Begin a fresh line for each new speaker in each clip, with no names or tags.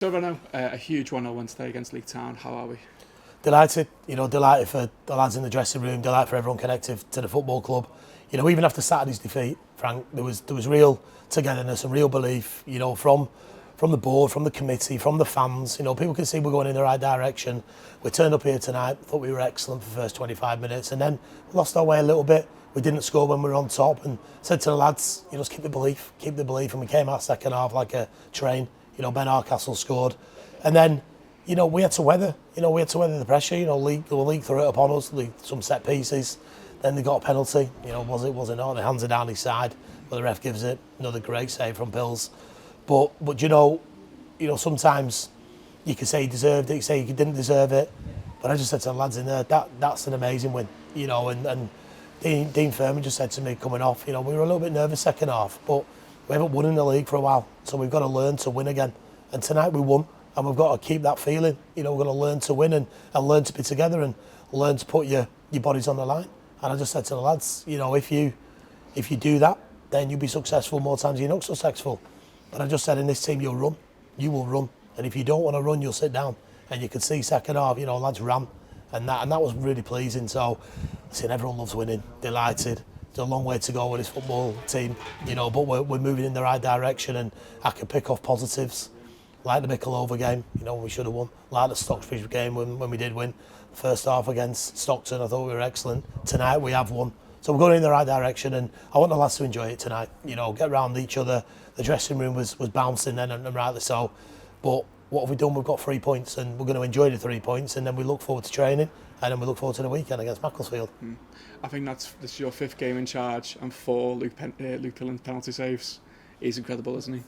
So Renault, a huge 1-0 win today against Leek Town. How are we?
Delighted, delighted for the lads in the dressing room, delighted for everyone connected to the football club. Even after Saturday's defeat, Frank, there was real togetherness and real belief, from the board, from the committee, from the fans. People can see we're going in the right direction. We turned up here tonight, thought we were excellent for the first 25 minutes, and then we lost our way a little bit. We didn't score when we were on top, and said to the lads, just keep the belief, and we came out second half like a train. Ben Arkastle scored, and then we had to weather the pressure. Leek threw it upon us, some set pieces. Then they got a penalty. Was it not? The hands are down his side, but the ref gives it. Another great save from Pills. But sometimes you can say he deserved it, you say he didn't deserve it. But I just said to the lads in there, that's an amazing win. And Dean Furman just said to me coming off, we were a little bit nervous second half, but we haven't won in the league for a while, so we've got to learn to win again. And tonight we won, and we've got to keep that feeling. We're going to learn to win and learn to be together and learn to put your bodies on the line. And I just said to the lads, if you do that, then you'll be successful more times than you're not successful. But I just said in this team, you will run. And if you don't want to run, you'll sit down. And you could see second half, lads ran. And that was really pleasing. So, listen, everyone loves winning, delighted. There's a long way to go with this football team, but we're moving in the right direction, and I can pick off positives, like the Michelova game, when we should have won, like the Stockbridge game when we did win. First half against Stockton, I thought we were excellent. Tonight we have won. So we're going in the right direction, and I want the lads to enjoy it tonight, get round each other. The dressing room was bouncing then, and rightly so. But what have we done? We've got 3 points, and we're going to enjoy the 3 points, and then we look forward to training, and then we look forward to the weekend against Macclesfield.
I think this is your 5th game in charge, and 4 Luke Pillen's penalty saves. He's incredible, isn't he?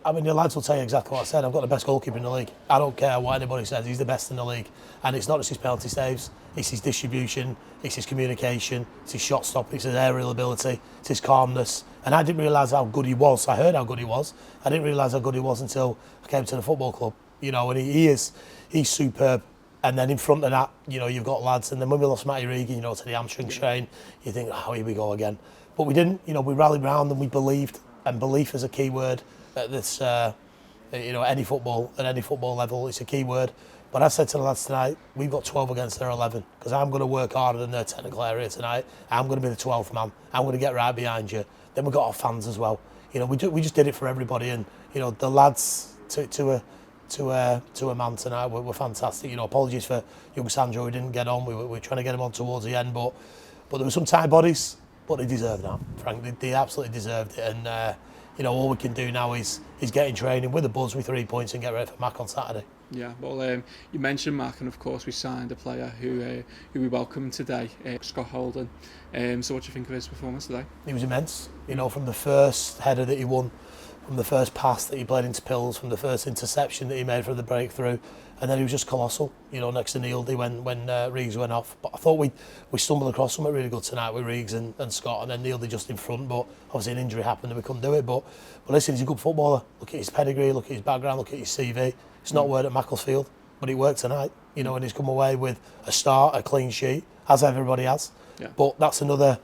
I mean, the lads will tell you exactly what I said. I've got the best goalkeeper in the league. I don't care what anybody says. He's the best in the league. And it's not just his penalty saves. It's his distribution. It's his communication. It's his shot stopping. It's his aerial ability. It's his calmness. And I didn't realise how good he was. I heard how good he was. I didn't realise how good he was until I came to the football club. And he's superb. And then in front of that, you've got lads. And then when we lost Matty Regan, to the hamstring strain, you think, oh, here we go again. But we didn't. We rallied round and we believed. And belief is a key word at this, any football, at any football level, it's a key word. But I said to the lads tonight, we've got 12 against their 11, because I'm going to work harder than their technical area tonight. I'm going to be the 12th man. I'm going to get right behind you. Then we've got our fans as well. We just did it for everybody, and the lads to a man tonight were fantastic. Apologies for young Sandro who didn't get on. We were trying to get him on towards the end, but there were some tight bodies, but they deserved that. Frank, they absolutely deserved it, and all we can do now is get in training with the buzz with 3 points and get ready for Mac on Saturday.
Yeah, well, you mentioned Mac, and of course we signed a player who we welcomed today, Scott Holden. So what do you think of his performance today?
He was immense. From the first header that he won, from the first pass that he played into Pills, from the first interception that he made from the breakthrough, and then he was just colossal. Next to Neil when Reeves went off. But I thought we stumbled across something really good tonight with Reeves and Scott, and then Neil just in front. But obviously an injury happened and we couldn't do it. But listen, he's a good footballer. Look at his pedigree, look at his background, look at his CV. It's not worked at Macclesfield, but it worked tonight. And he's come away with a start, a clean sheet, as everybody has.
Yeah.
But that's another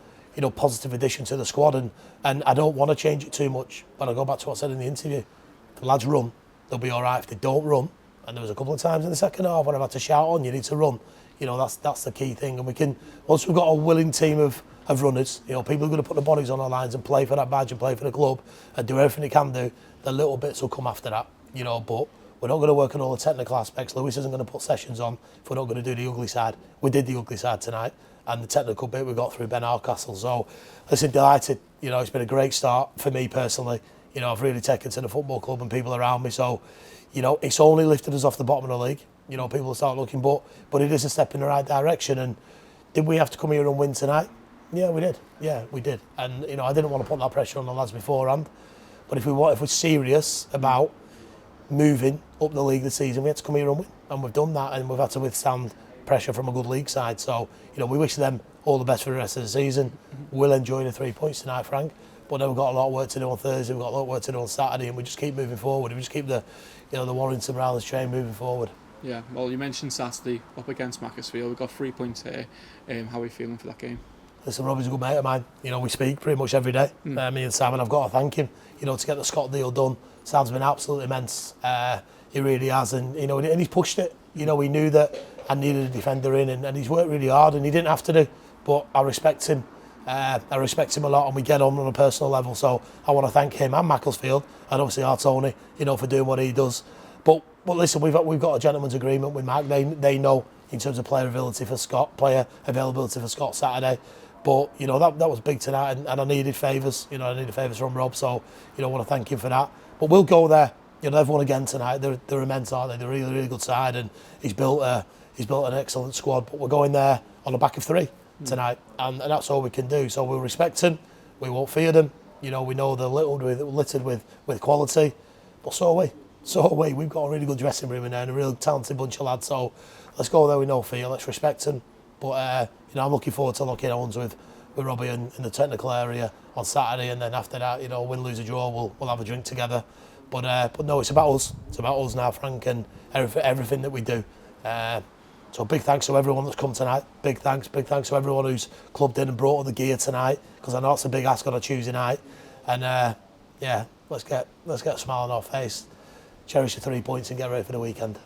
positive addition to the squad, and I don't want to change it too much. But I go back to what I said in the interview. If the lads run, they'll be all right. If they don't run, and there was a couple of times in the second half when I've had to shout on, you need to run. That's the key thing. And we can, once we've got a willing team of runners, people are going to put the bodies on our lines and play for that badge and play for the club and do everything they can do, the little bits will come after that. But we're not going to work on all the technical aspects. Lewis isn't going to put sessions on if we're not going to do the ugly side. We did the ugly side tonight, and the technical bit we got through Ben Arkastle. So, listen, delighted. It's been a great start for me personally. I've really taken to the football club and people around me. So, it's only lifted us off the bottom of the league. People start looking, but it is a step in the right direction. And did we have to come here and win tonight? Yeah, we did. Yeah, we did. And I didn't want to put that pressure on the lads beforehand. But if we're serious about moving up the league this season, we had to come here and win, and we've done that, and we've had to withstand pressure from a good league side. So we wish them all the best for the rest of the season. We'll enjoy the 3 points tonight, Frank, but then we've got a lot of work to do on Thursday, we've got a lot of work to do on Saturday, and we just keep moving forward. We just keep the Warrington Rylands train moving forward.
Yeah, well, you mentioned Saturday up against Macclesfield. We've got 3 points here. How are we feeling for that game?
Listen, Robbie's a good mate of mine. We speak pretty much every day. Me and Sam, and I've got to thank him. To get the Scott deal done, Sam's been absolutely immense. He really has, and you know, and he's pushed it. You know, he knew that I needed a defender in, and he's worked really hard, and he didn't have to do. But I respect him. I respect him a lot, and we get on a personal level. So I want to thank him and Macclesfield, and obviously our Tony, you know, for doing what he does. But listen, we've got a gentleman's agreement with Mark. They know in terms of player availability for Scott Saturday. But you know that was big tonight, and I needed favours. You know, I needed favours from Rob. So you know, I want to thank him for that. But we'll go there. You know, they've won again tonight. They're immense, aren't they? They're a really, really good side, and he's built an excellent squad. But we're going there on the back of 3 tonight, and that's all we can do. So we'll respect them. We won't fear them. You know, we know they're littered with quality, but so are we. So are we. We've got a really good dressing room in there and a real talented bunch of lads. So let's go there with no fear. Let's respect them. But you know, I'm looking forward to locking horns with Robbie in the technical area on Saturday, and then after that, you know, win, lose, or draw, we'll have a drink together. But no, it's about us. It's about us now, Frank, and everything that we do. So big thanks to everyone that's come tonight. Big thanks to everyone who's clubbed in and brought all the gear tonight, because I know it's a big ask on a Tuesday night. And yeah, let's get a smile on our face, cherish the 3 points, and get ready for the weekend.